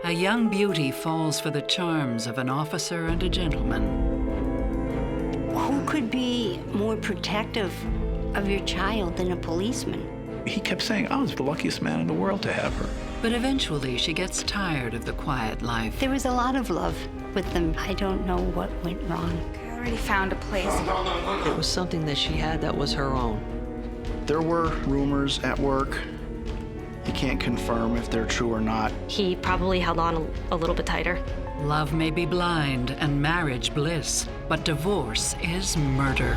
A young beauty falls for the charms of an officer and a gentleman. Who could be more protective of your child than a policeman? He kept saying, I was the luckiest man in the world to have her. But eventually she gets tired of the quiet life. There was a lot of love with them. I don't know what went wrong. I already found a place. It was something that she had that was her own. There were rumors at work. You can't confirm if they're true or not. He probably held on a little bit tighter. Love may be blind and marriage bliss, but divorce is murder.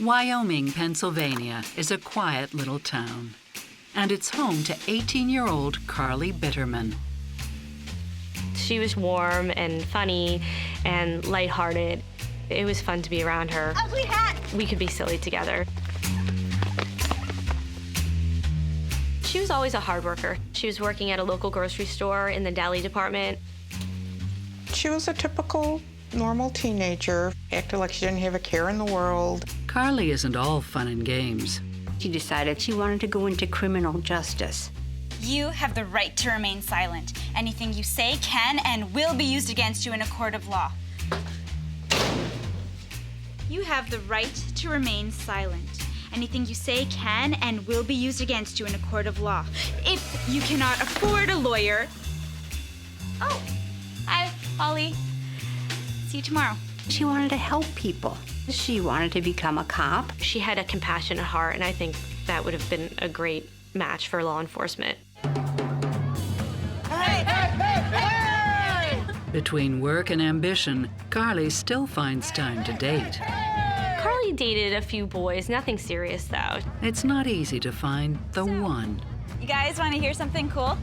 Wyoming, Pennsylvania is a quiet little town, and it's home to 18-year-old Carli Bitterman. She was warm and funny and lighthearted. It was fun to be around her. Ugly hat! We could be silly together. She was always a hard worker. She was working at a local grocery store in the deli department. She was a typical, normal teenager, acted like she didn't have a care in the world. Carli isn't all fun and games. She decided she wanted to go into criminal justice. You have the right to remain silent. Anything you say can and will be used against you in a court of law. You have the right to remain silent. Anything you say can and will be used against you in a court of law. If you cannot afford a lawyer... Oh, hi, Ollie. See you tomorrow. She wanted to help people. She wanted to become a cop. She had a compassionate heart, and I think that would have been a great match for law enforcement. Between work and ambition, Carli still finds time to date. Carli dated a few boys, nothing serious though. It's not easy to find the one. You guys want to hear something cool?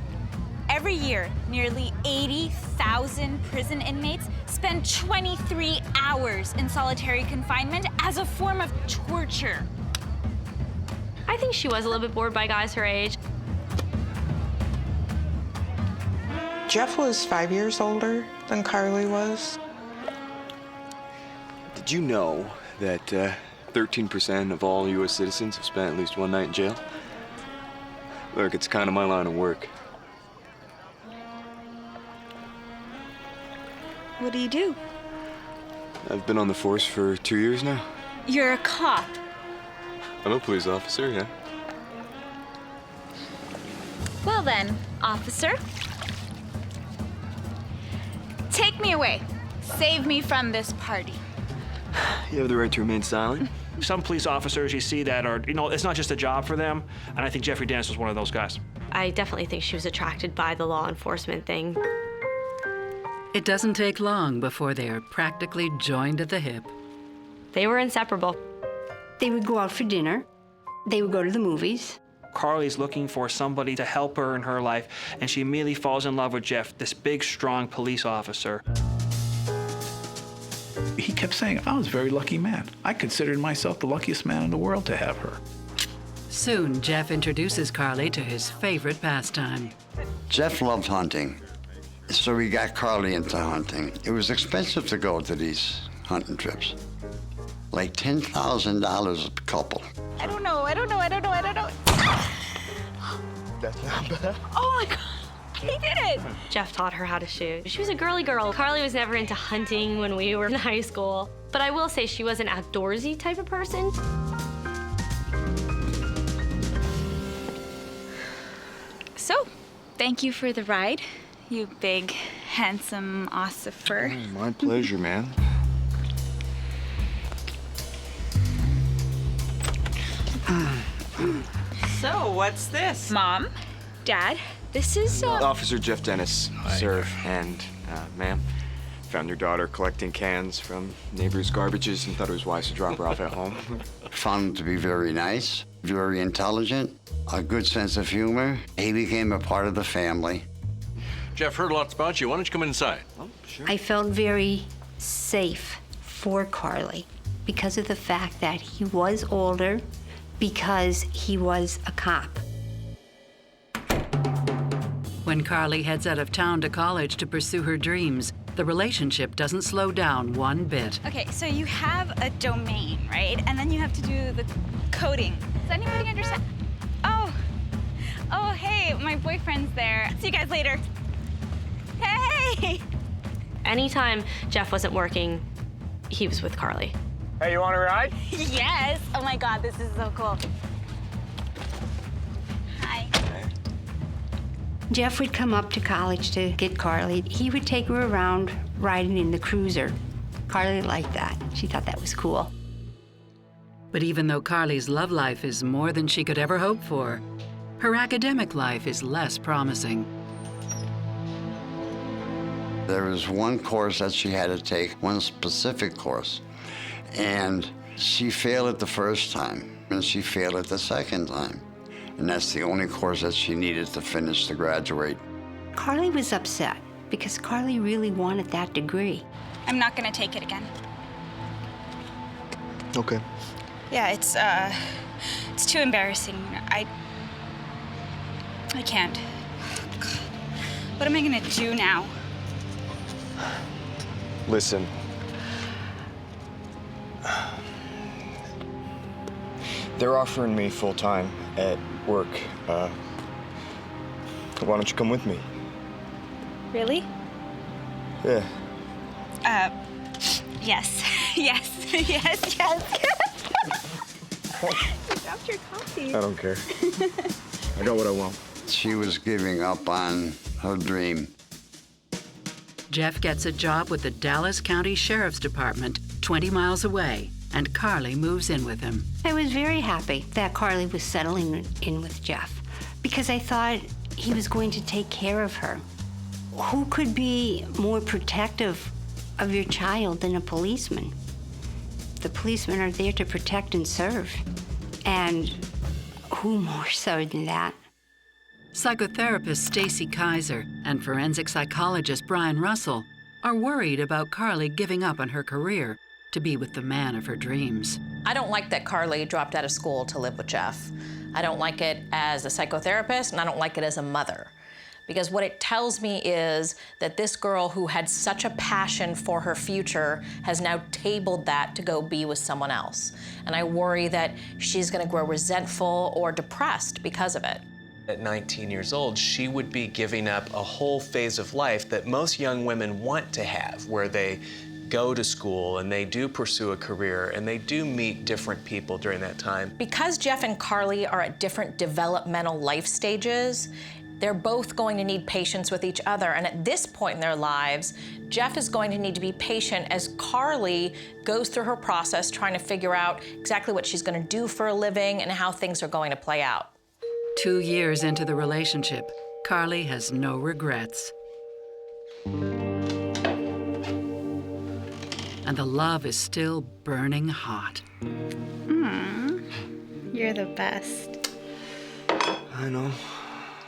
Every year, nearly 80,000 prison inmates spend 23 hours in solitary confinement as a form of torture. I think she was a little bit bored by guys her age. Jeff was 5 years older than Carli was. Did you know that 13% of all U.S. citizens have spent at least one night in jail? Look, it's kind of my line of work. What do you do? I've been on the force for 2 years now. You're a cop. I'm a police officer, yeah. Well then, officer. Take me away. Save me from this party. You have the right to remain silent. Some police officers you see that are, it's not just a job for them, and I think Jeffrey Dennis was one of those guys. I definitely think she was attracted by the law enforcement thing. It doesn't take long before they are practically joined at the hip. They were inseparable. They would go out for dinner. They would go to the movies. Carli's looking for somebody to help her in her life, and she immediately falls in love with Jeff, this big, strong police officer. He kept saying, I was a very lucky man. I considered myself the luckiest man in the world to have her. Soon, Jeff introduces Carli to his favorite pastime. Jeff loved hunting, so we got Carli into hunting. It was expensive to go to these hunting trips. Like $10,000 a couple. I don't know. That's not bad. Oh my God, he did it. Jeff taught her how to shoot. She was a girly girl. Carli was never into hunting when we were in high school. But I will say she was an outdoorsy type of person. So, thank you for the ride, you big, handsome ossifer. Oh, my pleasure, man. So, what's this? Mom, Dad, this is, Officer Jeff Dennis, sir, and ma'am. Found your daughter collecting cans from neighbors' garbages and thought it was wise to drop her off at home. Found him to be very nice, very intelligent, a good sense of humor. He became a part of the family. Jeff, heard lots about you. Why don't you come inside? Oh, sure. I felt very safe for Carli because of the fact that he was older, because he was a cop. When Carli heads out of town to college to pursue her dreams, the relationship doesn't slow down one bit. Okay, so you have a domain, right? And then you have to do the coding. Does anybody understand? Oh, hey, my boyfriend's there. See you guys later. Hey! Anytime Jeff wasn't working, he was with Carli. Hey, you want a ride? Yes! Oh my God, this is so cool. Hi. Jeff would come up to college to get Carli. He would take her around riding in the cruiser. Carli liked that. She thought that was cool. But even though Carli's love life is more than she could ever hope for, her academic life is less promising. There was one course that she had to take, one specific course, and she failed it the first time, and she failed it the second time. And that's the only course that she needed to finish to graduate. Carli was upset because Carli really wanted that degree. I'm not gonna take it again. Okay. Yeah, it's too embarrassing. I can't. God. What am I gonna do now? Listen. They're offering me full-time at work. Why don't you come with me? Really? Yeah. Yes. Yes. Yes, yes. You dropped your coffee. I don't care. I got what I want. She was giving up on her dream. Jeff gets a job with the Dallas County Sheriff's Department 20 miles away, and Carli moves in with him. I was very happy that Carli was settling in with Jeff because I thought he was going to take care of her. Who could be more protective of your child than a policeman? The policemen are there to protect and serve. And who more so than that? Psychotherapist Stacy Kaiser and forensic psychologist Brian Russell are worried about Carli giving up on her career to be with the man of her dreams. I don't like that Carli dropped out of school to live with Jeff. I don't like it as a psychotherapist, and I don't like it as a mother. Because what it tells me is that this girl who had such a passion for her future has now tabled that to go be with someone else. And I worry that she's gonna grow resentful or depressed because of it. At 19 years old, she would be giving up a whole phase of life that most young women want to have, where they go to school and they do pursue a career and they do meet different people during that time. Because Jeff and Carli are at different developmental life stages, they're both going to need patience with each other. And at this point in their lives, Jeff is going to need to be patient as Carli goes through her process trying to figure out exactly what she's going to do for a living and how things are going to play out. 2 years into the relationship, Carli has no regrets. And the love is still burning hot. You're the best. I know.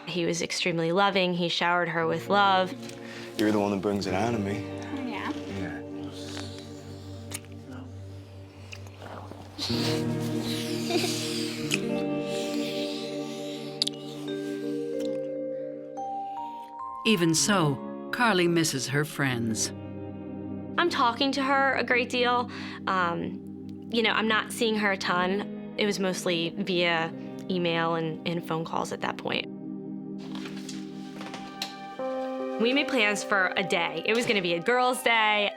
He was extremely loving. He showered her with love. You're the one that brings it out of me. Yeah. Even so, Carli misses her friends. I'm talking to her a great deal. I'm not seeing her a ton. It was mostly via email and phone calls at that point. We made plans for a day. It was gonna be a girls' day.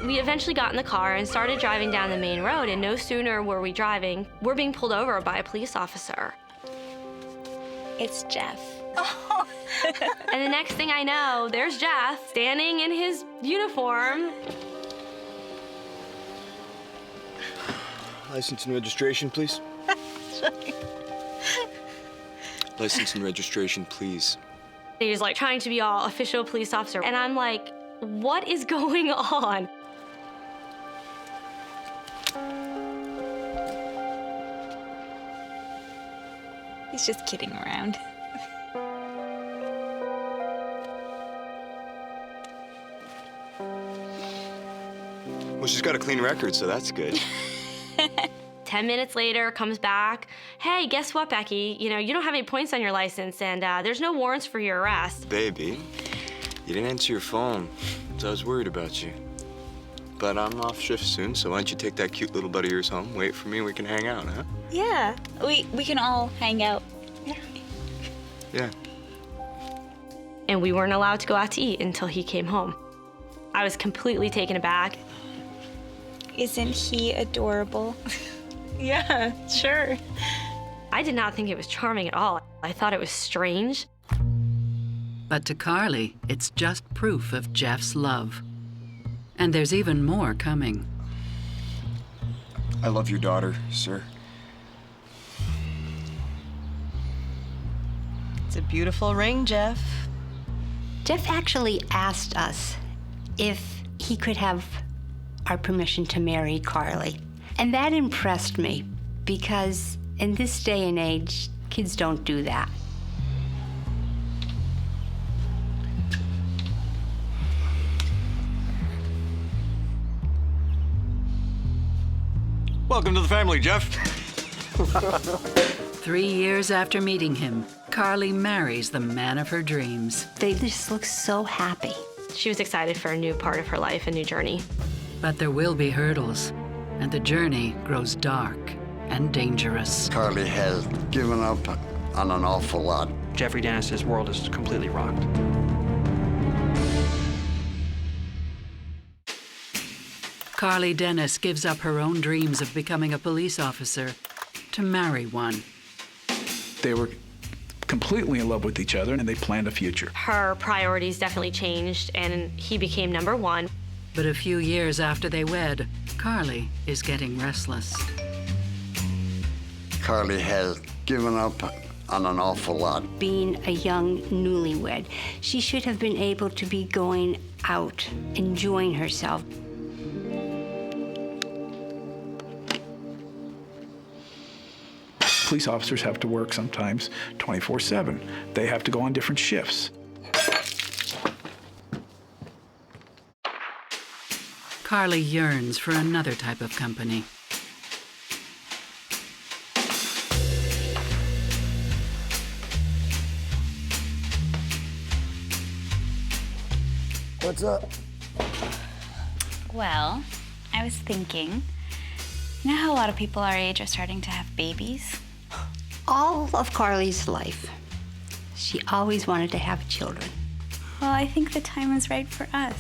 We eventually got in the car and started driving down the main road, and no sooner were we driving, we're being pulled over by a police officer. It's Jeff. And the next thing I know, there's Jeff standing in his uniform. License and registration, please. License and registration, please. He's like trying to be all official police officer. And I'm like, what is going on? He's just kidding around. Well, she's got a clean record, so that's good. 10 minutes later, comes back. Hey, guess what, Becky? You don't have any points on your license, and there's no warrants for your arrest. Baby, you didn't answer your phone, so I was worried about you. But I'm off shift soon, so why don't you take that cute little buddy of yours home, wait for me, and we can hang out, huh? Yeah, we can all hang out. Yeah. And we weren't allowed to go out to eat until he came home. I was completely taken aback. Isn't he adorable? Yeah, sure. I did not think it was charming at all. I thought it was strange. But to Carli, it's just proof of Jeff's love. And there's even more coming. I love your daughter, sir. It's a beautiful ring, Jeff. Jeff actually asked us if he could have our permission to marry Carli. And that impressed me because in this day and age, kids don't do that. Welcome to the family, Jeff. 3 years after meeting him, Carli marries the man of her dreams. They just look so happy. She was excited for a new part of her life, a new journey. But there will be hurdles, and the journey grows dark and dangerous. Carli has given up on an awful lot. Jeffrey Dennis's world is completely rocked. Carli Dennis gives up her own dreams of becoming a police officer to marry one. They were completely in love with each other, and they planned a future. Her priorities definitely changed, and he became number one. But a few years after they wed, Carli is getting restless. Carli has given up on an awful lot. Being a young newlywed, she should have been able to be going out, enjoying herself. Police officers have to work sometimes 24/7. They have to go on different shifts. Carli yearns for another type of company. What's up? Well, I was thinking, you know how a lot of people our age are starting to have babies? All of Carli's life, she always wanted to have children. Well, I think the time is right for us.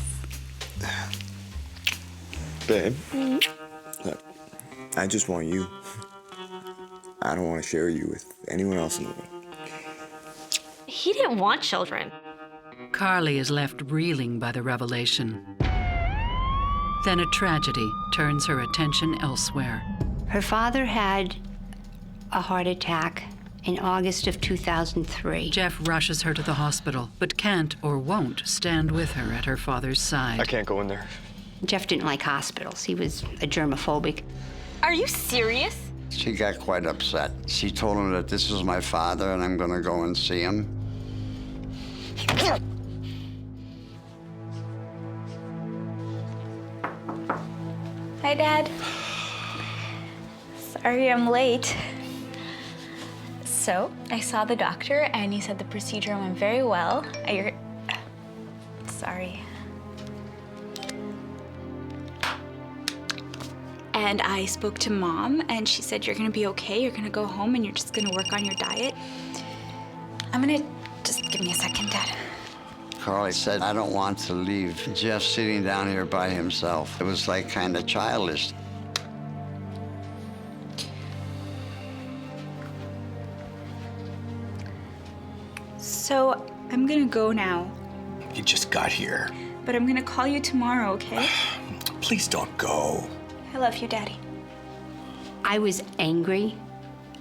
Babe, look, I just want you. I don't want to share you with anyone else in the world. He didn't want children. Carli is left reeling by the revelation. Then a tragedy turns her attention elsewhere. Her father had a heart attack in August of 2003. Jeff rushes her to the hospital, but can't or won't stand with her at her father's side. I can't go in there. Jeff didn't like hospitals. He was a germaphobic. Are you serious? She got quite upset. She told him that this is my father and I'm gonna go and see him. Hi, Dad. Sorry I'm late. So, I saw the doctor and he said the procedure went very well. Sorry. And I spoke to Mom and she said you're gonna be okay, you're gonna go home and you're just gonna work on your diet. Just give me a second, Dad. Carli said, I don't want to leave Jeff sitting down here by himself. It was like kind of childish. So, I'm gonna go now, You just got here. but I'm gonna call you tomorrow, okay? Please don't go. I love you, Daddy. I was angry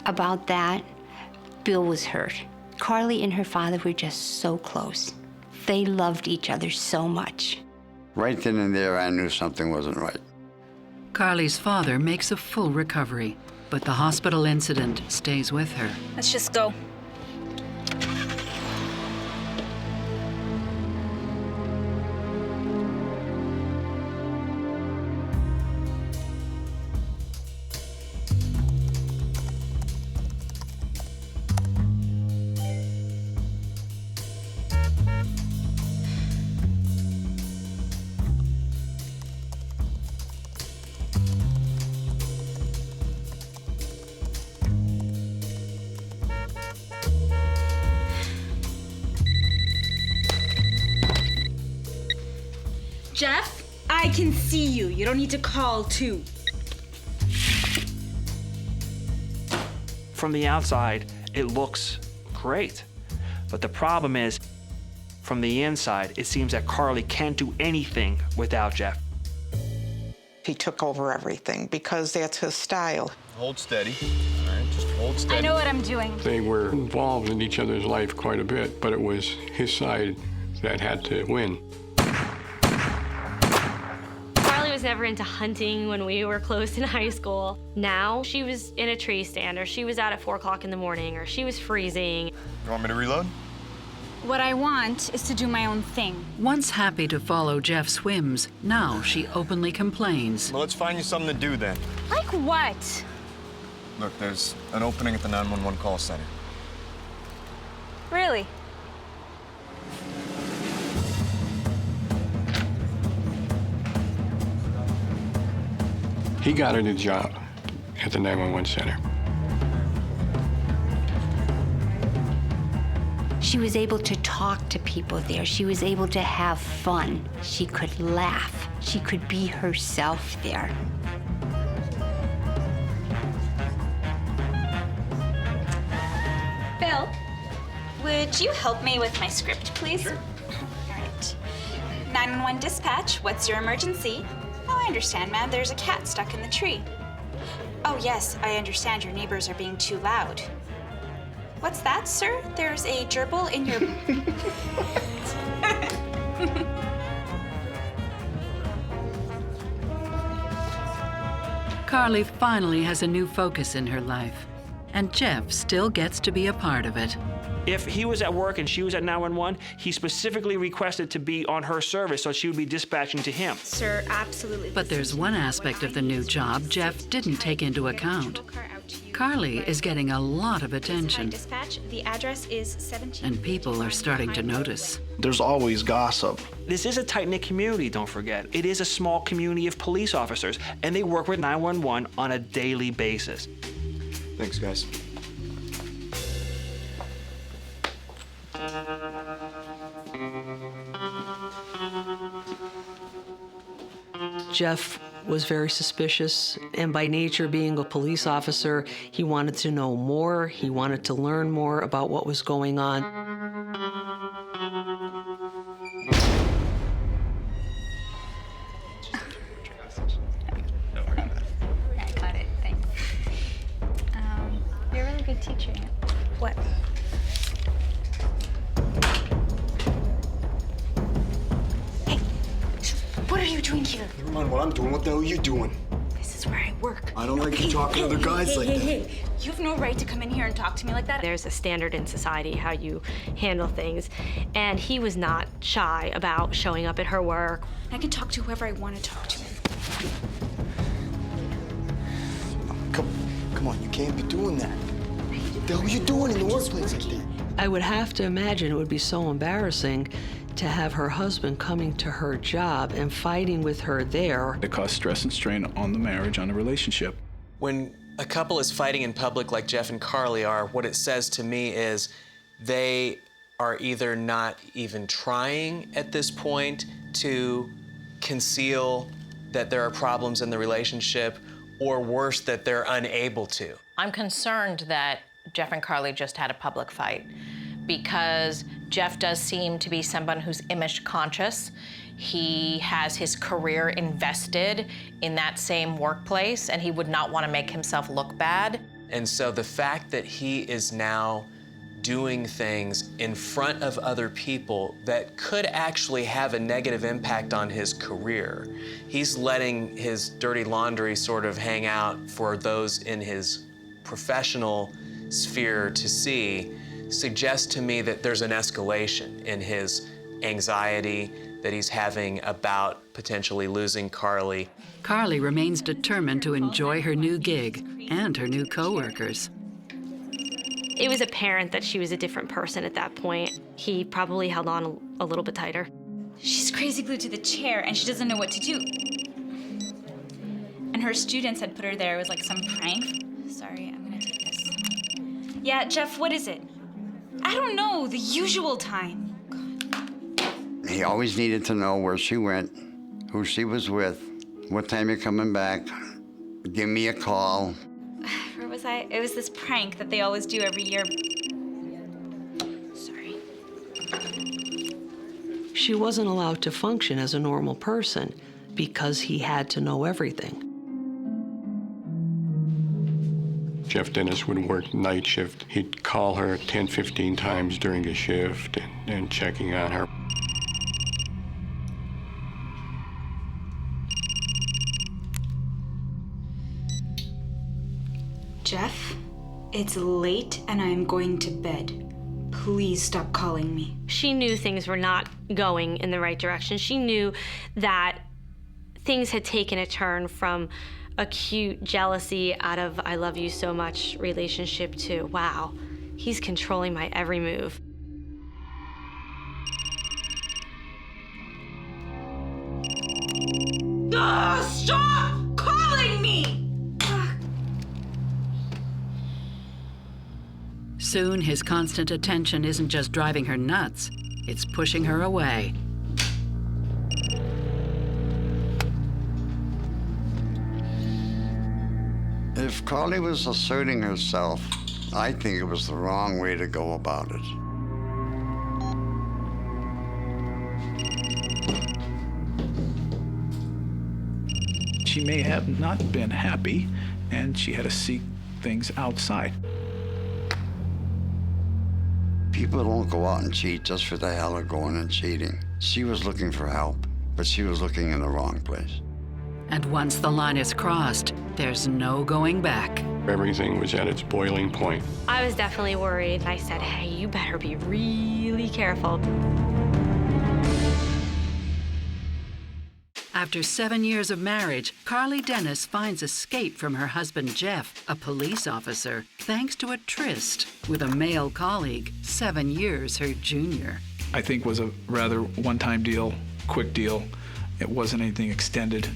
about that. Bill was hurt. Carli and her father were just so close. They loved each other so much. Right then and there, I knew something wasn't right. Carli's father makes a full recovery, but the hospital incident stays with her. Let's just go. Jeff, I can see you. You don't need to call, too. From the outside, it looks great. But the problem is, from the inside, it seems that Carli can't do anything without Jeff. He took over everything because that's his style. Hold steady. All right, just hold steady. I know what I'm doing. They were involved in each other's life quite a bit, but it was his side that had to win. Carli was never into hunting when we were close in high school. Now, she was in a tree stand, or she was out at 4 o'clock in the morning, or she was freezing. You want me to reload? What I want is to do my own thing. Once happy to follow Jeff's whims, now she openly complains. Well, let's find you something to do then. Like what? Look, there's an opening at the 911 call center. Really? He got her the job at the 911 center. She was able to talk to people there. She was able to have fun. She could laugh. She could be herself there. Bill, would you help me with my script, please? Sure. All right. 911 dispatch, what's your emergency? Oh, I understand, ma'am. There's a cat stuck in the tree. Oh, yes, I understand your neighbors are being too loud. What's that, sir? There's a gerbil in your... Carli finally has a new focus in her life, and Jeff still gets to be a part of it. If he was at work and she was at 911, he specifically requested to be on her service so she would be dispatching to him. Sir, absolutely. But there's one aspect of the new job Jeff didn't take into account. Carli is getting a lot of attention, Dispatch, the address is 17. and people are starting to notice. There's always gossip. This is a tight-knit community, don't forget. It is a small community of police officers, and they work with 911 on a daily basis. Thanks, guys. Jeff was very suspicious, and by nature, being a police officer, he wanted to know more. He wanted to learn more about what was going on. I got it, thanks. You're a really good teacher. What? What are you doing here? Never mind what I'm doing. What the hell are you doing? This is where I work. I don't like you talking to other guys like that. Hey, you have no right to come in here and talk to me like that. There's a standard in society how you handle things, and he was not shy about showing up at her work. I can talk to whoever I want to talk to. Come on, you can't be doing that. What the hell are you doing in the workplace like that? I would have to imagine it would be so embarrassing to have her husband coming to her job and fighting with her there. It caused stress and strain on the marriage, on the relationship. When a couple is fighting in public like Jeff and Carli are, what it says to me is they are either not even trying at this point to conceal that there are problems in the relationship, or worse, that they're unable to. I'm concerned that Jeff and Carli just had a public fight because Jeff does seem to be someone who's image conscious. He has his career invested in that same workplace, and he would not want to make himself look bad. And so the fact that he is now doing things in front of other people that could actually have a negative impact on his career, he's letting his dirty laundry sort of hang out for those in his professional sphere to see, suggests to me that there's an escalation in his anxiety that he's having about potentially losing Carli. Carli remains determined to enjoy her new gig and her new coworkers. It was apparent that she was a different person at that point. He probably held on a little bit tighter. She's crazy glued to the chair and she doesn't know what to do. And her students had put her there. It was like some prank. Sorry, I'm gonna take this. Yeah, Jeff, what is it? I don't know, the usual time. He always needed to know where she went, who she was with, what time you're coming back, give me a call. Where was I? It was this prank that they always do every year. Sorry. She wasn't allowed to function as a normal person because he had to know everything. Jeff Dennis would work night shift. He'd call her 10, 15 times during a shift and checking on her. Jeff, it's late and I'm going to bed. Please stop calling me. She knew things were not going in the right direction. She knew that things had taken a turn from acute jealousy out of I love you so much relationship to, wow, he's controlling my every move. Stop calling me! Soon, his constant attention isn't just driving her nuts, it's pushing her away. If Carli was asserting herself, I think it was the wrong way to go about it. She may have not been happy, and she had to seek things outside. People don't go out and cheat just for the hell of going and cheating. She was looking for help, but she was looking in the wrong place. And once the line is crossed, there's no going back. Everything was at its boiling point. I was definitely worried. I said, hey, you better be really careful. After 7 years of marriage, Carli Dennis finds escape from her husband Jeff, a police officer, thanks to a tryst with a male colleague 7 years her junior. I think was a rather one-time deal, quick deal. It wasn't anything extended.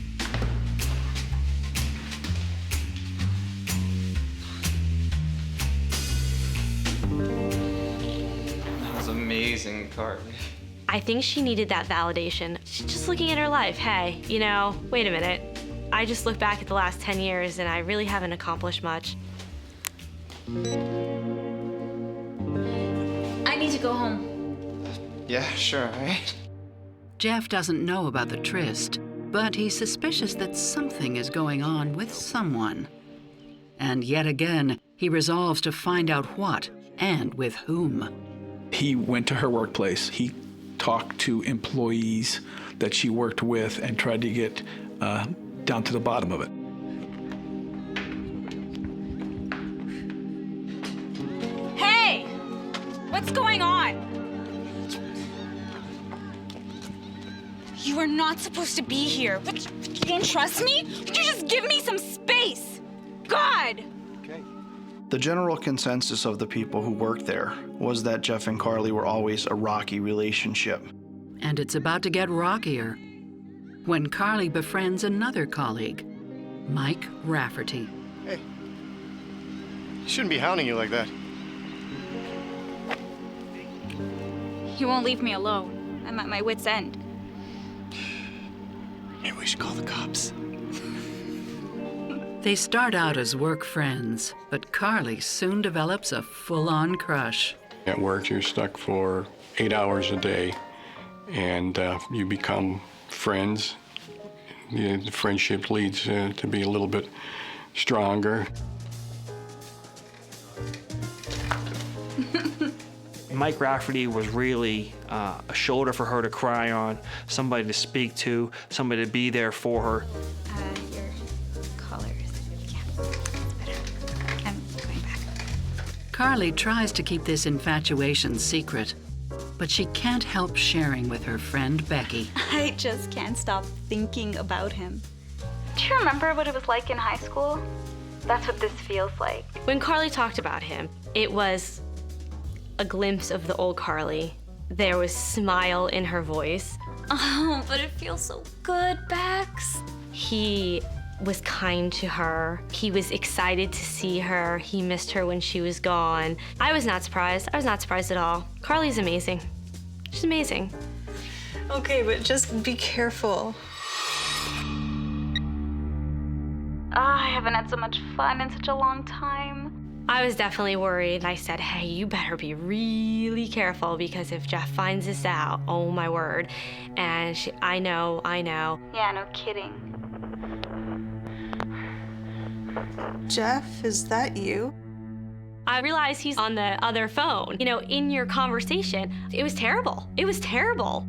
That was amazing, Carli. I think she needed that validation. She's just looking at her life. Hey, you know, wait a minute. I just look back at the last 10 years and I really haven't accomplished much. I need to go home. Yeah, sure, all right. Jeff doesn't know about the tryst, but he's suspicious that something is going on with someone. And yet again, he resolves to find out what and with whom. He went to her workplace. He talked to employees that she worked with and tried to get down to the bottom of it. Hey! What's going on? You are not supposed to be here. What, you don't trust me? Would you just give me some space? God! The general consensus of the people who worked there was that Jeff and Carli were always a rocky relationship. And it's about to get rockier when Carli befriends another colleague, Mike Rafferty. Hey, he shouldn't be hounding you like that. He won't leave me alone. I'm at my wit's end. Maybe we should call the cops. They start out as work friends, but Carli soon develops a full-on crush. At work, you're stuck for 8 hours a day, and you become friends. The friendship leads to be a little bit stronger. Mike Rafferty was really a shoulder for her to cry on, somebody to speak to, somebody to be there for her. Your colors. Yeah, that's better. I'm going back. Carli tries to keep this infatuation secret, but she can't help sharing with her friend Becky. I just can't stop thinking about him. Do you remember what it was like in high school? That's what this feels like. When Carli talked about him, it was a glimpse of the old Carli. There was smile in her voice. Oh, but it feels so good, Bex. He was kind to her. He was excited to see her. He missed her when she was gone. I was not surprised. I was not surprised at all. Carli's amazing. She's amazing. Okay, but just be careful. I haven't had so much fun in such a long time. I was definitely worried. I said, hey, you better be really careful because if Jeff finds this out, oh my word. And I know. Yeah, no kidding. Jeff, is that you? I realized he's on the other phone. You know, in your conversation, it was terrible. It was terrible.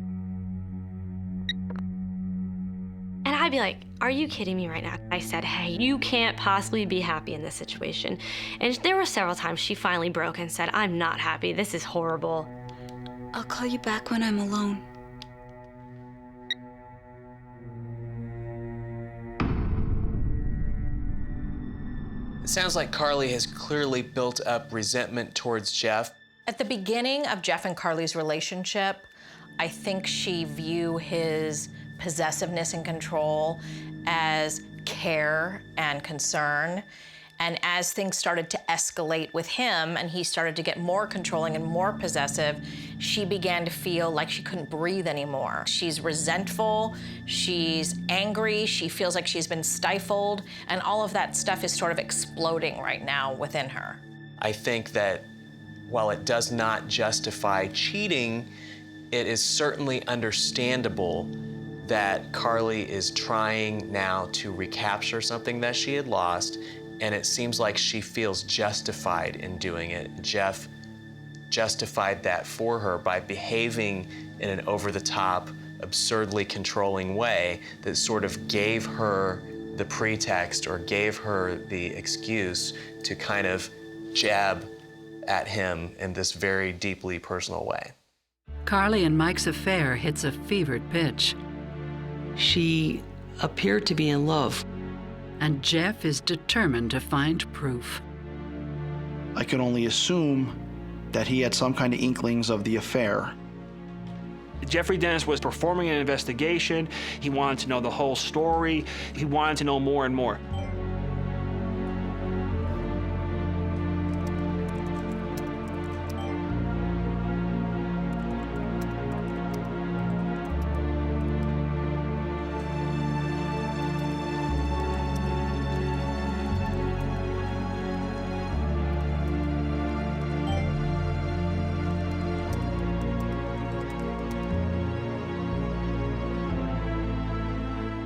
And I'd be like, are you kidding me right now? I said, hey, you can't possibly be happy in this situation. And there were several times she finally broke and said, I'm not happy. This is horrible. I'll call you back when I'm alone. It sounds like Carli has clearly built up resentment towards Jeff. At the beginning of Jeff and Carli's relationship, I think she viewed his possessiveness and control as care and concern. And as things started to escalate with him and he started to get more controlling and more possessive, she began to feel like she couldn't breathe anymore. She's resentful, she's angry, she feels like she's been stifled, and all of that stuff is sort of exploding right now within her. I think that while it does not justify cheating, it is certainly understandable that Carli is trying now to recapture something that she had lost, and it seems like she feels justified in doing it. Jeff justified that for her by behaving in an over-the-top, absurdly controlling way that sort of gave her the pretext or gave her the excuse to kind of jab at him in this very deeply personal way. Carli and Mike's affair hits a fevered pitch. She appeared to be in love. And Jeff is determined to find proof. I can only assume that he had some kind of inklings of the affair. Jeffrey Dennis was performing an investigation. He wanted to know the whole story. He wanted to know more and more.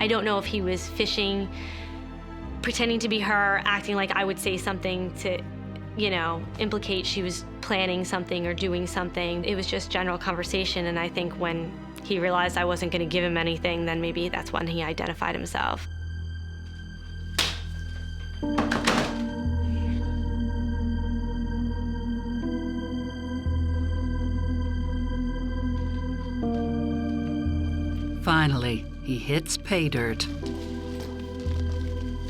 I don't know if he was fishing, pretending to be her, acting like I would say something to, you know, implicate she was planning something or doing something. It was just general conversation, and I think when he realized I wasn't going to give him anything, then maybe that's when he identified himself. Finally, he hits pay dirt.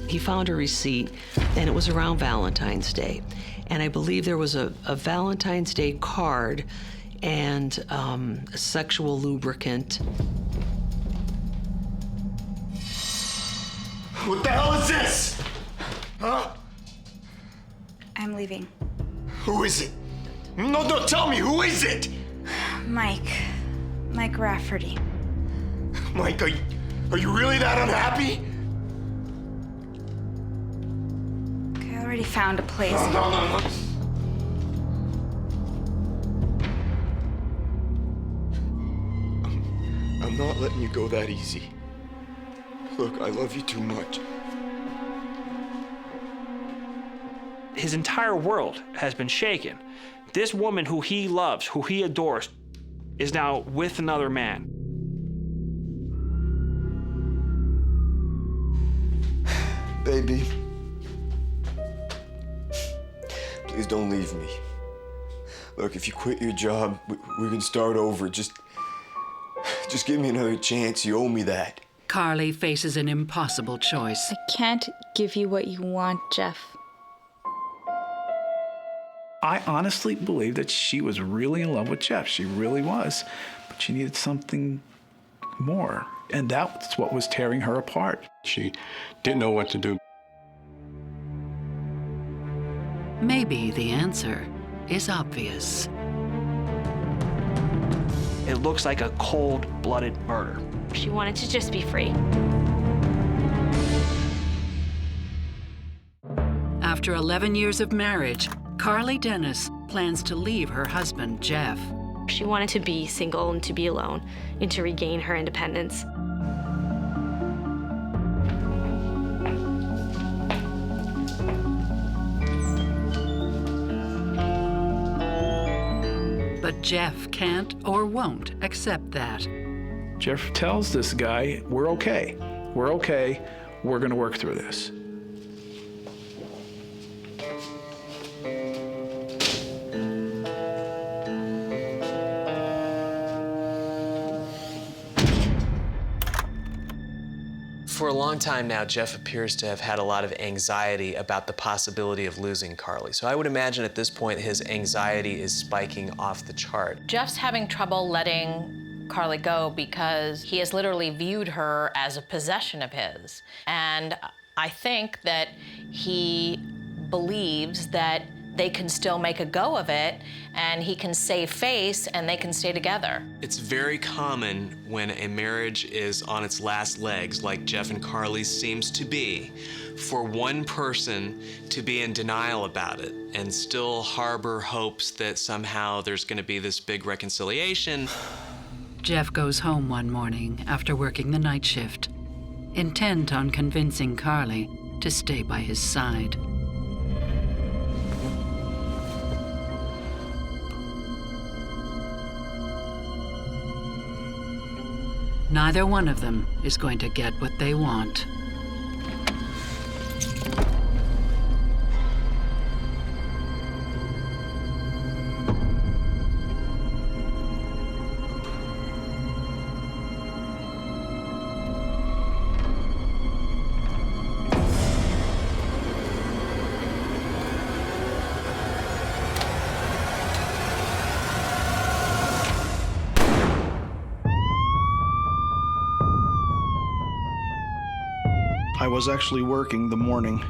He found a receipt, and it was around Valentine's Day. And I believe there was a Valentine's Day card and a sexual lubricant. What the hell is this? Huh? I'm leaving. Who is it? No, tell me, who is it? Mike Rafferty. Mike, are you really that unhappy? Okay, I already found a place. No. I'm not letting you go that easy. Look, I love you too much. His entire world has been shaken. This woman who he loves, who he adores, is now with another man. Baby, please don't leave me. Look, if you quit your job, we can start over. Just give me another chance. You owe me that. Carli faces an impossible choice. I can't give you what you want, Jeff. I honestly believe that she was really in love with Jeff. She really was. But she needed something more. And that's what was tearing her apart. She didn't know what to do. Maybe the answer is obvious. It looks like a cold-blooded murder. She wanted to just be free. After 11 years of marriage, Carli Dennis plans to leave her husband, Jeff. She wanted to be single and to be alone and to regain her independence. But Jeff can't or won't accept that. Jeff tells this guy, we're okay. We're okay. We're going to work through this. For a long time now, Jeff appears to have had a lot of anxiety about the possibility of losing Carli. So I would imagine at this point his anxiety is spiking off the chart. Jeff's having trouble letting Carli go because he has literally viewed her as a possession of his. And I think that he believes that they can still make a go of it and he can save face and they can stay together. It's very common when a marriage is on its last legs, like Jeff and Carli's seems to be, for one person to be in denial about it and still harbor hopes that somehow there's going to be this big reconciliation. Jeff goes home one morning after working the night shift, intent on convincing Carli to stay by his side. Neither one of them is going to get what they want. I was actually working the morning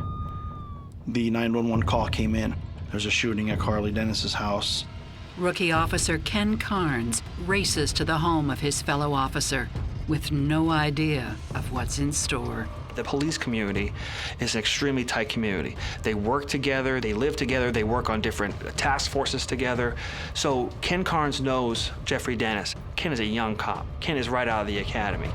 the 911 call came in. There's a shooting at Carli Dennis's house. Rookie officer Ken Carnes races to the home of his fellow officer with no idea of what's in store. The police community is an extremely tight community. They work together, they live together, they work on different task forces together. So Ken Carnes knows Jeffrey Dennis. Ken is a young cop. Ken is right out of the academy.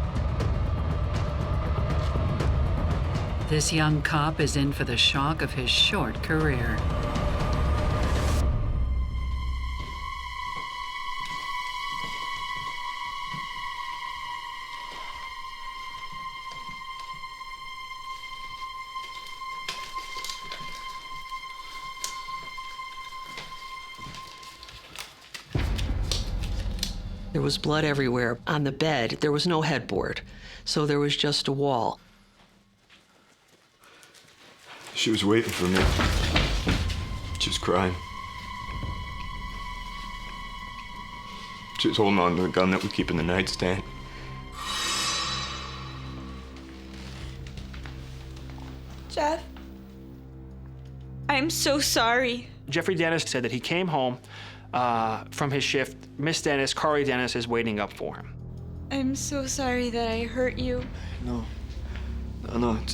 This young cop is in for the shock of his short career. There was blood everywhere. On the bed, there was no headboard, so there was just a wall. She was waiting for me. She was crying. She was holding on to the gun that we keep in the nightstand. Jeff, I'm so sorry. Jeffrey Dennis said that he came home from his shift. Miss Dennis, Carli Dennis, is waiting up for him. I'm so sorry that I hurt you. No,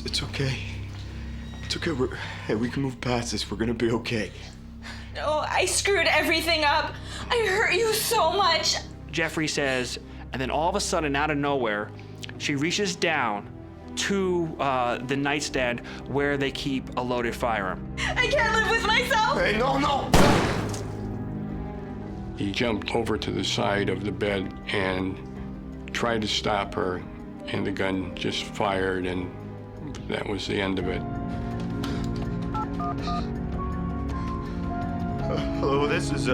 it's okay. It's okay, we can move past this. We're gonna be okay. No, I screwed everything up. I hurt you so much. Jeffrey says, and then all of a sudden, out of nowhere, she reaches down to the nightstand where they keep a loaded firearm. I can't live with myself. Hey, no! He jumped over to the side of the bed and tried to stop her, and the gun just fired, and that was the end of it. Hello, this is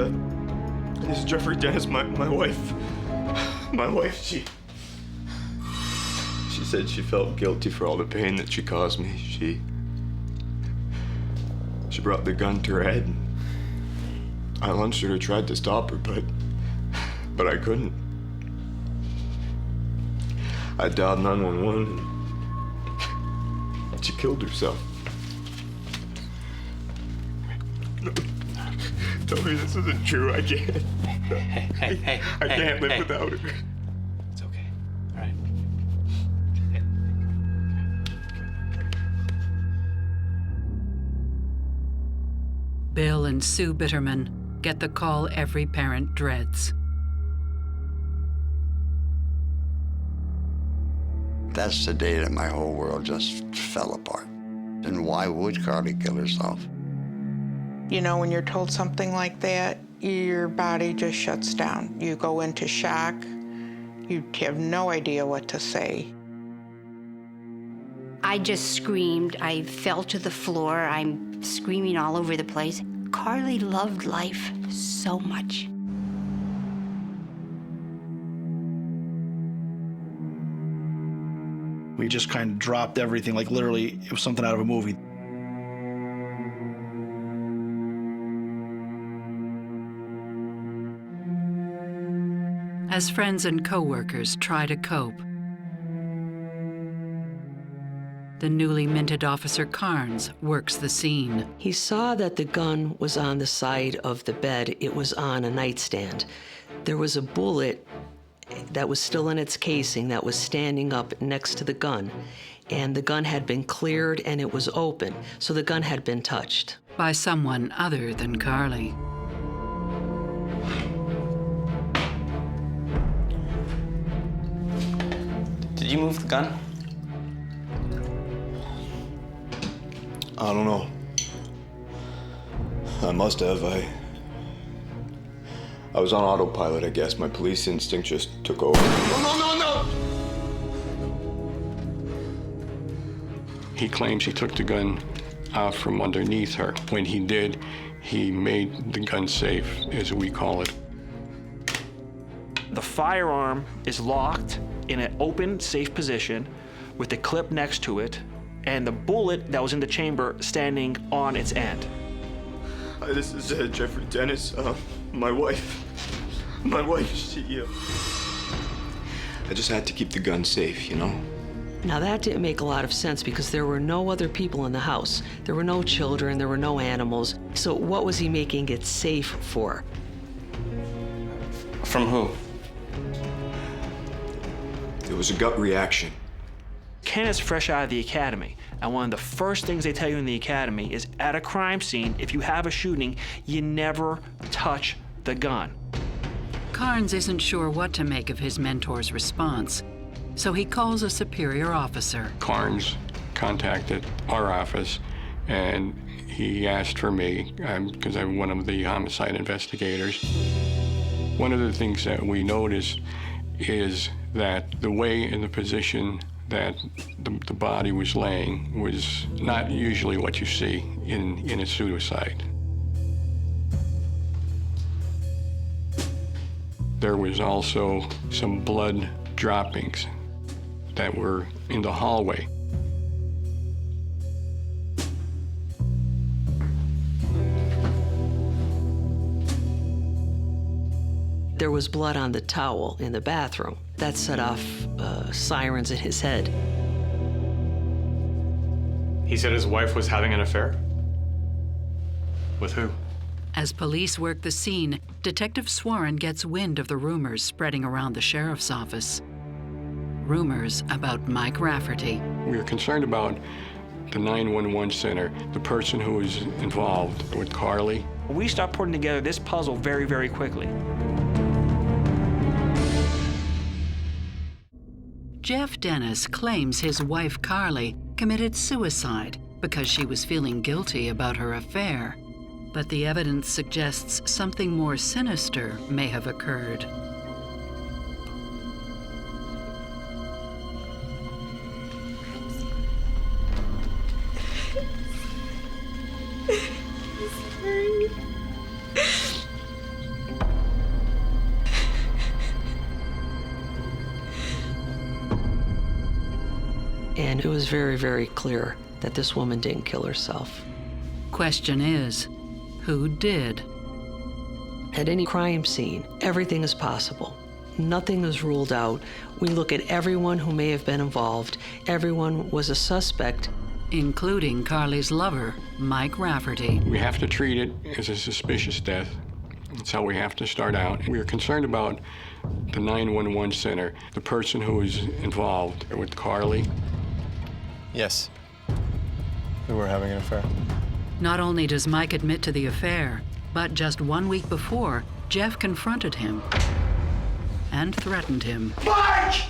Jeffrey Dennis, my wife. My wife, she said she felt guilty for all the pain that she caused me. She brought the gun to her head. And I lunged her, tried to stop her, but I couldn't. I dialed 911 and she killed herself. Tell me this isn't true. I can't. I can't live without her. It's okay. All right. Bill and Sue Bitterman get the call every parent dreads. That's the day that my whole world just fell apart. And why would Carli kill herself? You know, when you're told something like that, your body just shuts down. You go into shock. You have no idea what to say. I just screamed. I fell to the floor. I'm screaming all over the place. Carli loved life so much. We just kind of dropped everything, like literally it was something out of a movie. As friends and co-workers try to cope, the newly minted Officer Carnes works the scene. He saw that the gun was on the side of the bed. It was on a nightstand. There was a bullet that was still in its casing that was standing up next to the gun. And the gun had been cleared and it was open, so the gun had been touched. By someone other than Carli. Did you move the gun? I don't know. I must have. I was on autopilot, I guess. My police instinct just took over. No! He claims he took the gun out from underneath her. When he did, he made the gun safe, as we call it. The firearm is locked in an open, safe position with the clip next to it and the bullet that was in the chamber standing on its end. This is Jeffrey Dennis, my wife. My wife, she... I just had to keep the gun safe, you know? Now that didn't make a lot of sense because there were no other people in the house. There were no children, there were no animals. So what was he making it safe for? From who? It was a gut reaction. Ken is fresh out of the academy, and one of the first things they tell you in the academy is at a crime scene, if you have a shooting, you never touch the gun. Carnes isn't sure what to make of his mentor's response, so he calls a superior officer. Carnes contacted our office and he asked for me, because I'm one of the homicide investigators. One of the things that we noticed is that the way and the position that the body was laying was not usually what you see in a suicide. There was also some blood droppings that were in the hallway. There was blood on the towel in the bathroom. That set off sirens in his head. He said his wife was having an affair? With who? As police work the scene, Detective Swarren gets wind of the rumors spreading around the sheriff's office. Rumors about Mike Rafferty. We were concerned about the 911 center, the person who was involved with Carli. We start putting together this puzzle very, very quickly. Jeff Dennis claims his wife Carli committed suicide because she was feeling guilty about her affair. But the evidence suggests something more sinister may have occurred. And it was very, very clear that this woman didn't kill herself. Question is, who did? At any crime scene, everything is possible. Nothing is ruled out. We look at everyone who may have been involved. Everyone was a suspect. Including Carli's lover, Mike Rafferty. We have to treat it as a suspicious death. That's how we have to start out. We are concerned about the 911 center, the person who was involved with Carli. Yes. We were having an affair. Not only does Mike admit to the affair, but just 1 week before, Jeff confronted him and threatened him. Mike!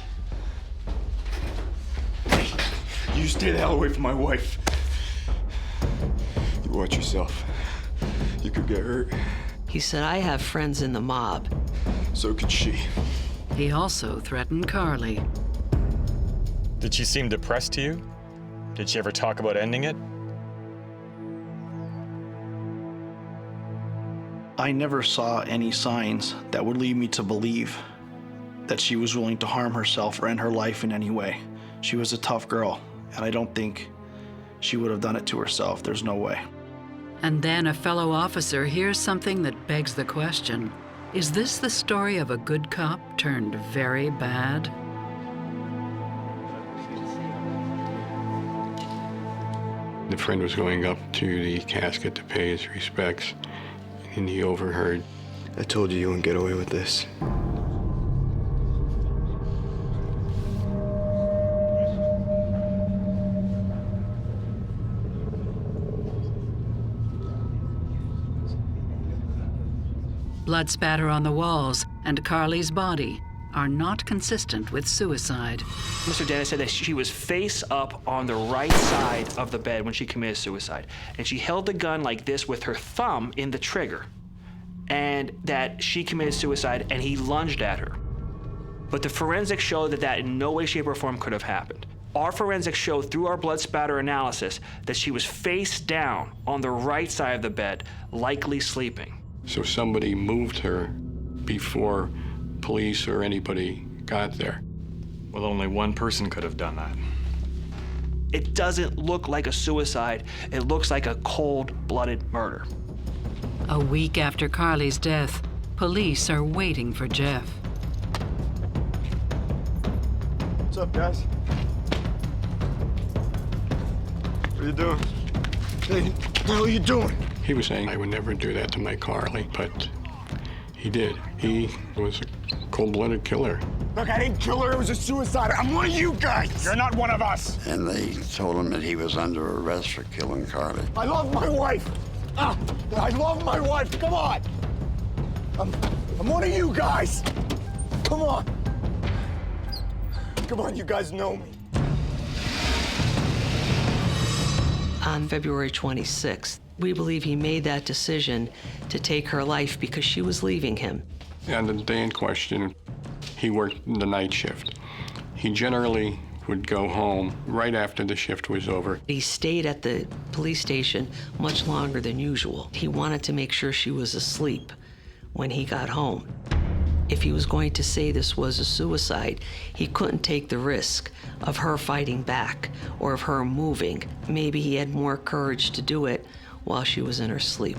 You stay the hell away from my wife. You watch yourself. You could get hurt. He said, I have friends in the mob. So could she. He also threatened Carli. Did she seem depressed to you? Did she ever talk about ending it? I never saw any signs that would lead me to believe that she was willing to harm herself or end her life in any way. She was a tough girl, and I don't think she would have done it to herself. There's no way. And then a fellow officer hears something that begs the question, is this the story of a good cop turned very bad? The friend was going up to the casket to pay his respects, and he overheard. I told you wouldn't get away with this. Blood spatter on the walls and Carli's body are not consistent with suicide. Mr. Dennis said that she was face up on the right side of the bed when she committed suicide. And she held the gun like this with her thumb in the trigger. And that she committed suicide and he lunged at her. But the forensics showed that that in no way, shape, or form could have happened. Our forensics showed through our blood spatter analysis that she was face down on the right side of the bed, likely sleeping. So somebody moved her before police or anybody got there. Well, only one person could have done that. It doesn't look like a suicide. It looks like a cold-blooded murder. A week after Carli's death, police are waiting for Jeff. What's up, guys? What are you doing? Hey, what the hell are you doing? He was saying I would never do that to my Carli, but he did. He was a cold-blooded killer. Look, I didn't kill her. It was a suicide. I'm one of you guys. You're not one of us. And they told him that he was under arrest for killing Carli. I love my wife. I love my wife. Come on. I'm one of you guys. Come on. Come on, you guys know me. On February 26th, we believe he made that decision to take her life because she was leaving him. On the day in question, he worked the night shift. He generally would go home right after the shift was over. He stayed at the police station much longer than usual. He wanted to make sure she was asleep when he got home. If he was going to say this was a suicide, he couldn't take the risk of her fighting back or of her moving. Maybe he had more courage to do it while she was in her sleep.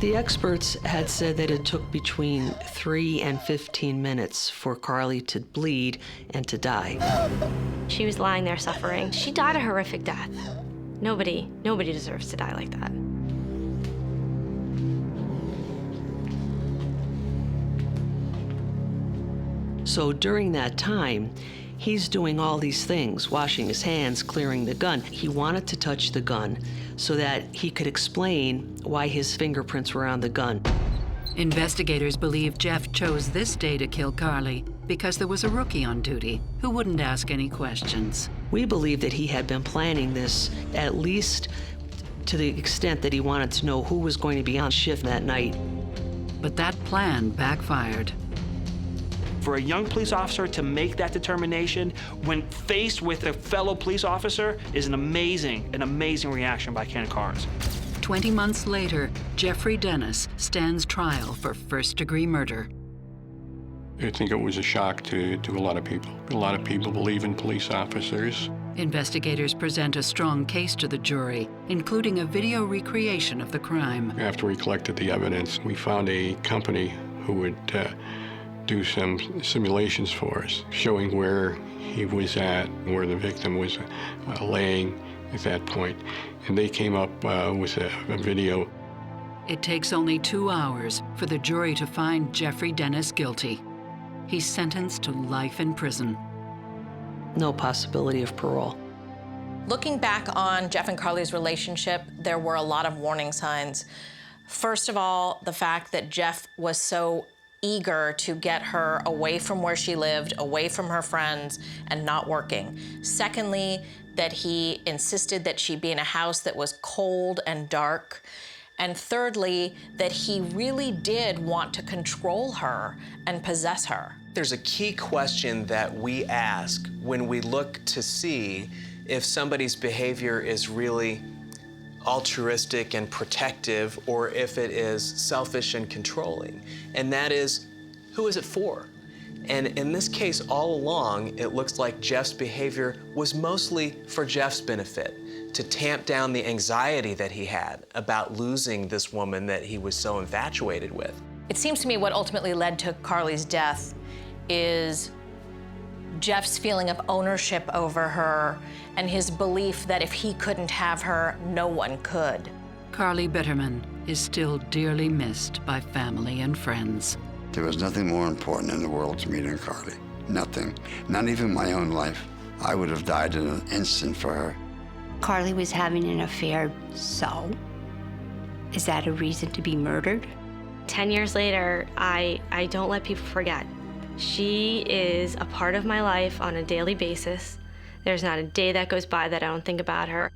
The experts had said that it took between 3 and 15 minutes for Carli to bleed and to die. She was lying there suffering. She died a horrific death. Nobody deserves to die like that. So during that time, he's doing all these things, washing his hands, clearing the gun. He wanted to touch the gun so that he could explain why his fingerprints were on the gun. Investigators believe Jeff chose this day to kill Carli because there was a rookie on duty who wouldn't ask any questions. We believe that he had been planning this at least to the extent that he wanted to know who was going to be on shift that night. But that plan backfired. For a young police officer to make that determination when faced with a fellow police officer is an amazing reaction by Ken Carnes. 20 months later, Jeffrey Dennis stands trial for first-degree murder. I think it was a shock to a lot of people. A lot of people believe in police officers. Investigators present a strong case to the jury, including a video recreation of the crime. After we collected the evidence, we found a company who would do some simulations for us, showing where he was at, where the victim was laying at that point. And they came up with a video. It takes only 2 hours for the jury to find Jeffrey Dennis guilty. He's sentenced to life in prison. No possibility of parole. Looking back on Jeff and Carli's relationship, there were a lot of warning signs. First of all, the fact that Jeff was so eager to get her away from where she lived, away from her friends, and not working. Secondly, that he insisted that she be in a house that was cold and dark. And thirdly, that he really did want to control her and possess her. There's a key question that we ask when we look to see if somebody's behavior is really altruistic and protective, or if it is selfish and controlling. And that is, who is it for? And in this case, all along, it looks like Jeff's behavior was mostly for Jeff's benefit, to tamp down the anxiety that he had about losing this woman that he was so infatuated with. It seems to me what ultimately led to Carli's death is Jeff's feeling of ownership over her and his belief that if he couldn't have her, no one could. Carli Bitterman is still dearly missed by family and friends. There was nothing more important in the world to me than Carli. Nothing. Not even my own life. I would have died in an instant for her. Carli was having an affair, so is that a reason to be murdered? 10 years later, I don't let people forget. She is a part of my life on a daily basis. There's not a day that goes by that I don't think about her.